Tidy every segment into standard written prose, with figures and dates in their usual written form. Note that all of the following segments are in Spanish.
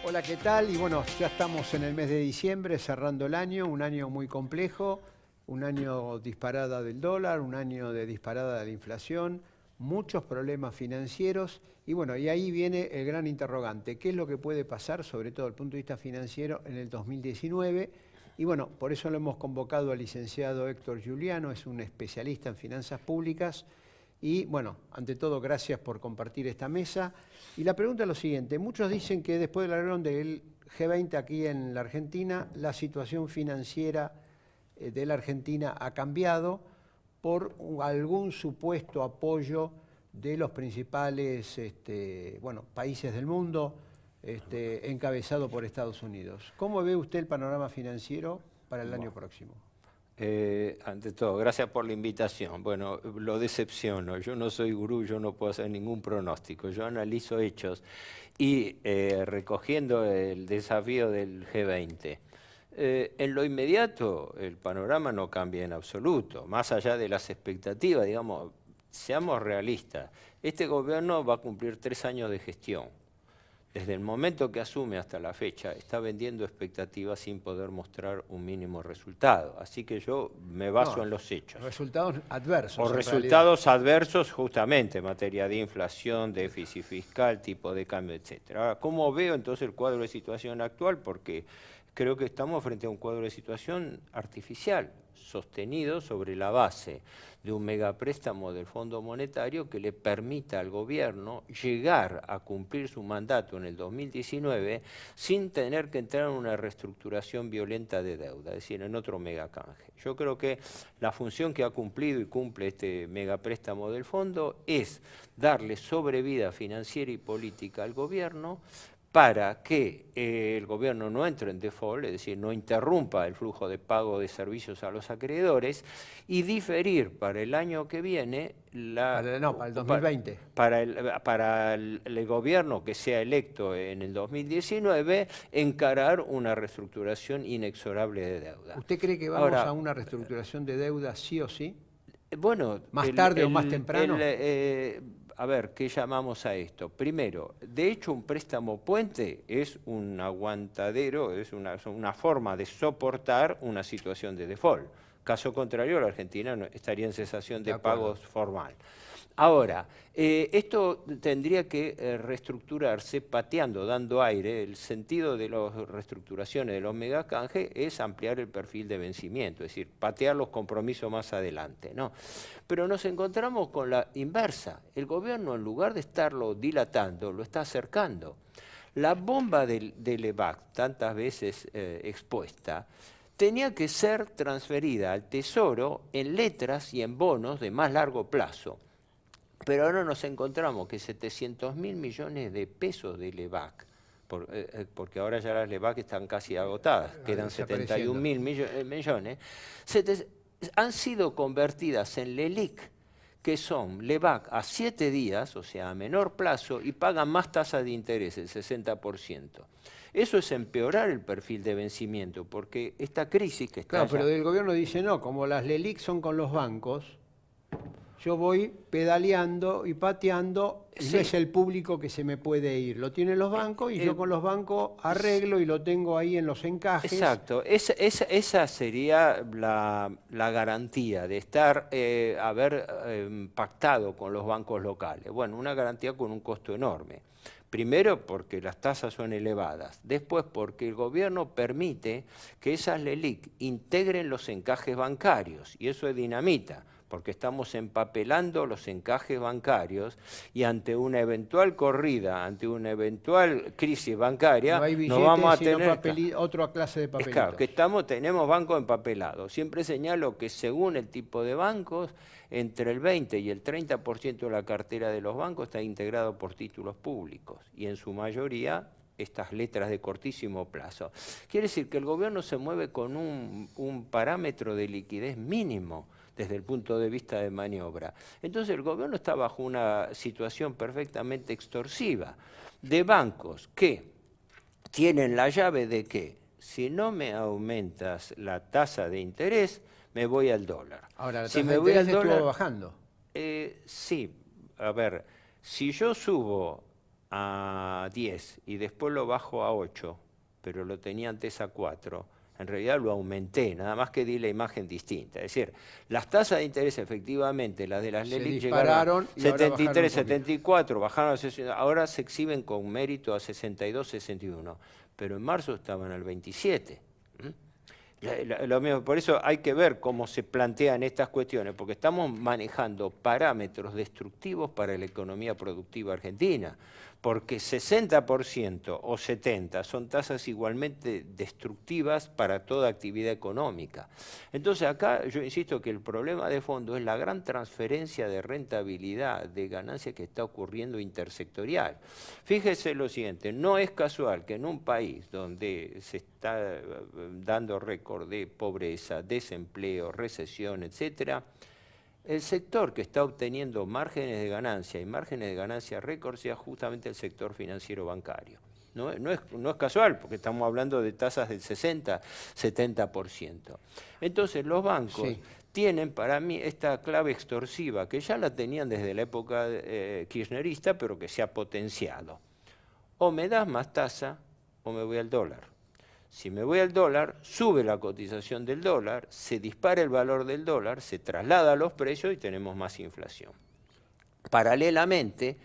Hola, ¿qué tal? Y bueno, ya estamos en el mes de diciembre, cerrando el año, un año muy complejo, un año disparada del dólar, un año de disparada de la inflación, muchos problemas financieros y bueno, y ahí viene el gran interrogante, ¿qué es lo que puede pasar, sobre todo desde el punto de vista financiero, en el 2019? Y bueno, por eso lo hemos convocado al licenciado Héctor Giuliano, es un especialista en finanzas públicas. Y bueno, ante todo, gracias por compartir esta mesa. Y la pregunta es lo siguiente, muchos dicen que después de la reunión del G20 aquí en la Argentina, la situación financiera de la Argentina ha cambiado por algún supuesto apoyo de los principales países del mundo, encabezado por Estados Unidos. ¿Cómo ve usted el panorama financiero para el año próximo? Ante todo, gracias por la invitación. Bueno, lo decepciono. Yo no soy gurú, yo no puedo hacer ningún pronóstico. Yo analizo hechos y recogiendo el desafío del G20. En lo inmediato, el panorama no cambia en absoluto. Más allá de las expectativas, digamos, seamos realistas. Este gobierno va a cumplir 3 años de gestión. Desde el momento que asume hasta la fecha, está vendiendo expectativas sin poder mostrar un mínimo resultado. Así que yo me baso en los hechos. Resultados adversos. O resultados adversos justamente en materia de inflación, déficit fiscal, tipo de cambio, etc. Ahora, ¿cómo veo entonces el cuadro de situación actual? Porque creo que estamos frente a un cuadro de situación artificial, sostenido sobre la base de un megapréstamo del Fondo Monetario que le permita al gobierno llegar a cumplir su mandato en el 2019 sin tener que entrar en una reestructuración violenta de deuda, es decir, en otro megacanje. Yo creo que la función que ha cumplido y cumple este megapréstamo del fondo es darle sobrevida financiera y política al gobierno, para que el gobierno no entre en default, es decir, no interrumpa el flujo de pago de servicios a los acreedores, y diferir para el año que viene, para el 2020. para el gobierno que sea electo en el 2019, encarar una reestructuración inexorable de deuda. ¿Usted cree que vamos a una reestructuración de deuda sí o sí? Bueno, ¿Más tarde o más temprano? A ver, ¿qué llamamos a esto? Primero, de hecho un préstamo puente es un aguantadero, es una forma de soportar una situación de default. Caso contrario, la Argentina estaría en cesación de pagos formal. Ahora, esto tendría que reestructurarse pateando, dando aire. El sentido de las reestructuraciones de los megacanjes es ampliar el perfil de vencimiento, es decir, patear los compromisos más adelante, ¿no? Pero nos encontramos con la inversa. El gobierno, en lugar de estarlo dilatando, lo está acercando. La bomba del EVAC, tantas veces expuesta, tenía que ser transferida al Tesoro en letras y en bonos de más largo plazo. Pero ahora nos encontramos que 700.000 millones de pesos de LEVAC, porque ahora ya las LEVAC están casi agotadas, quedan 71.000 millones, han sido convertidas en LELIC, que son LEVAC a 7 días, o sea, a menor plazo, y pagan más tasa de interés, el 60%. Eso es empeorar el perfil de vencimiento, porque esta crisis que está... Claro, pero el gobierno dice, no, como las LELIC son con los bancos, yo voy pedaleando y pateando, y no es el público que se me puede ir. Lo tienen los bancos y yo con los bancos arreglo y lo tengo ahí en los encajes. Exacto, esa sería la garantía de haber pactado con los bancos locales. Bueno, una garantía con un costo enorme. Primero porque las tasas son elevadas, después porque el gobierno permite que esas LELIC integren los encajes bancarios, y eso es dinamita, porque estamos empapelando los encajes bancarios y ante una eventual corrida, ante una eventual crisis bancaria, no hay billetes, no vamos a tener otra clase de papelitos. Claro, que tenemos bancos empapelados. Siempre señalo que según el tipo de bancos, entre el 20 y el 30% de la cartera de los bancos está integrado por títulos públicos y en su mayoría estas letras de cortísimo plazo. Quiere decir que el gobierno se mueve con un parámetro de liquidez mínimo desde el punto de vista de maniobra. Entonces el gobierno está bajo una situación perfectamente extorsiva de bancos que tienen la llave de que si no me aumentas la tasa de interés, me voy al dólar. Ahora, la si tasa me de voy interés al dólar, estuvo bajando. Sí, a ver, si yo subo a 10 y después lo bajo a 8, pero lo tenía antes a 4, en realidad lo aumenté, nada más que di la imagen distinta. Es decir, las tasas de interés efectivamente, las de las LELIQ llegaron a 73, 74, bajaron a 60, ahora se exhiben con mérito a 62, 61, pero en marzo estaban al 27. Lo mismo, por eso hay que ver cómo se plantean estas cuestiones, porque estamos manejando parámetros destructivos para la economía productiva argentina, porque 60% o 70% son tasas igualmente destructivas para toda actividad económica. Entonces acá yo insisto que el problema de fondo es la gran transferencia de rentabilidad, de ganancia que está ocurriendo intersectorial. Fíjese lo siguiente, no es casual que en un país donde se está dando récord de pobreza, desempleo, recesión, etcétera, el sector que está obteniendo márgenes de ganancia y márgenes de ganancia récord sea justamente el sector financiero bancario. No es casual, porque estamos hablando de tasas del 60, 70%. Entonces los bancos tienen para mí esta clave extorsiva, que ya la tenían desde la época kirchnerista, pero que se ha potenciado. O me das más tasa o me voy al dólar. Si me voy al dólar, sube la cotización del dólar, se dispara el valor del dólar, se traslada a los precios y tenemos más inflación. Paralelamente,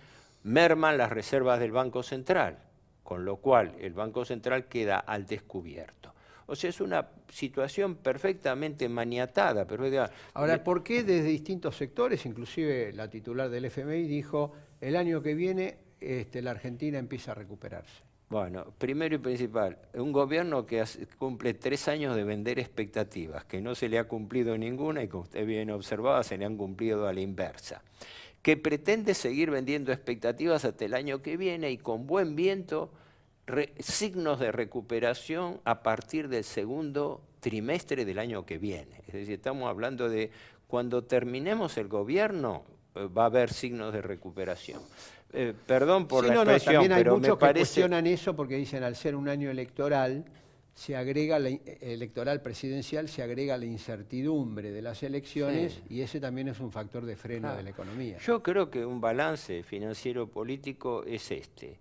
merman las reservas del Banco Central, con lo cual el Banco Central queda al descubierto. O sea, es una situación perfectamente maniatada. Pero ahora, ¿por qué desde distintos sectores, inclusive la titular del FMI dijo, el año que viene la Argentina empieza a recuperarse? Bueno, primero y principal, un gobierno que cumple 3 años de vender expectativas, que no se le ha cumplido ninguna y como usted bien observaba, se le han cumplido a la inversa. Que pretende seguir vendiendo expectativas hasta el año que viene y con buen viento, signos de recuperación a partir del segundo trimestre del año que viene. Es decir, estamos hablando de cuando terminemos el gobierno, va a haber signos de recuperación. Perdón por la expresión, también hay pero muchos me parece... que cuestionan eso porque dicen al ser un año electoral, se agrega electoral presidencial, se agrega la incertidumbre de las elecciones y ese también es un factor de freno de la economía. Yo creo que un balance financiero político es este.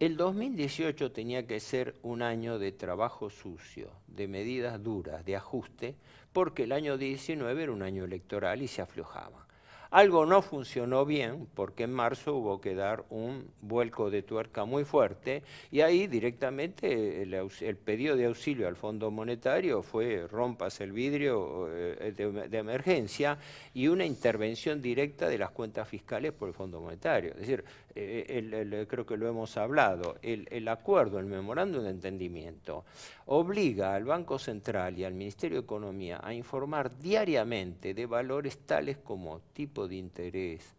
El 2018 tenía que ser un año de trabajo sucio, de medidas duras, de ajuste, porque el año 19 era un año electoral y se aflojaba. Algo no funcionó bien porque en marzo hubo que dar un vuelco de tuerca muy fuerte y ahí directamente el pedido de auxilio al Fondo Monetario fue rompas el vidrio de emergencia y una intervención directa de las cuentas fiscales por el Fondo Monetario. Es decir, creo que lo hemos hablado, el acuerdo, el memorándum de entendimiento obliga al Banco Central y al Ministerio de Economía a informar diariamente de valores tales como tipo de interés.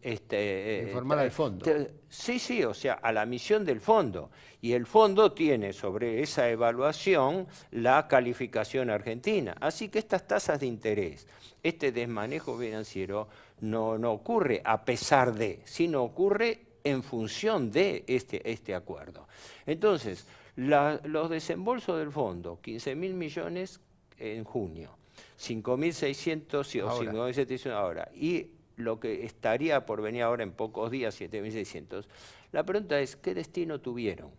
Informar al fondo. Sí, o sea, a la misión del fondo. Y el fondo tiene sobre esa evaluación la calificación argentina. Así que estas tasas de interés, este desmanejo financiero no ocurre a pesar de, sino ocurre en función de este acuerdo. Entonces, los desembolsos del fondo, 15.000 millones en junio, 5.600 o 5.700 ahora, y lo que estaría por venir ahora en pocos días, 7.600, la pregunta es, ¿qué destino tuvieron?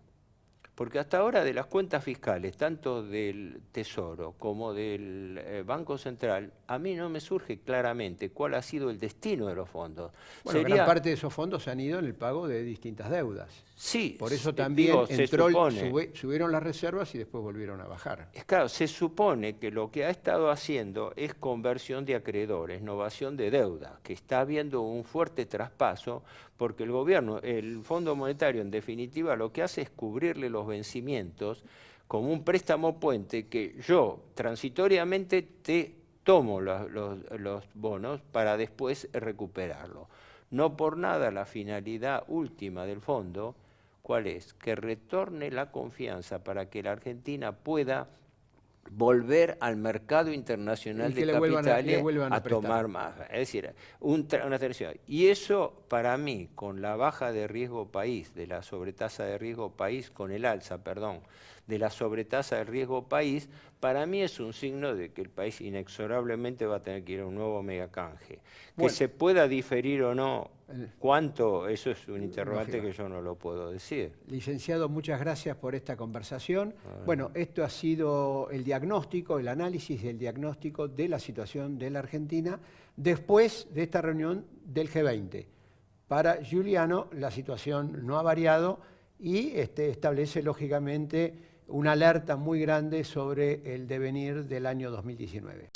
Porque hasta ahora de las cuentas fiscales, tanto del Tesoro como del Banco Central, a mí no me surge claramente cuál ha sido el destino de los fondos. Bueno, gran parte de esos fondos se han ido en el pago de distintas deudas. Sí. Por eso también subieron las reservas y después volvieron a bajar. Es claro, se supone que lo que ha estado haciendo es conversión de acreedores, novación de deuda, que está habiendo un fuerte traspaso porque el gobierno, el Fondo Monetario en definitiva lo que hace es cubrirle los vencimientos como un préstamo puente que yo transitoriamente te tomo los bonos para después recuperarlo. No por nada la finalidad última del fondo, ¿cuál es? Que retorne la confianza para que la Argentina pueda volver al mercado internacional de capitales a tomar más. Es decir, una atención. Y eso, para mí, con la baja de riesgo país, de la sobretasa de riesgo país, con el alza, perdón, de la sobretasa de riesgo país, para mí es un signo de que el país inexorablemente va a tener que ir a un nuevo megacanje. Que se pueda diferir o no ¿Cuánto? Eso es un interrogante que yo no lo puedo decir. Licenciado, muchas gracias por esta conversación. Bueno, esto ha sido el diagnóstico, el análisis del diagnóstico de la situación de la Argentina después de esta reunión del G20. Para Giuliano la situación no ha variado y establece lógicamente una alerta muy grande sobre el devenir del año 2019.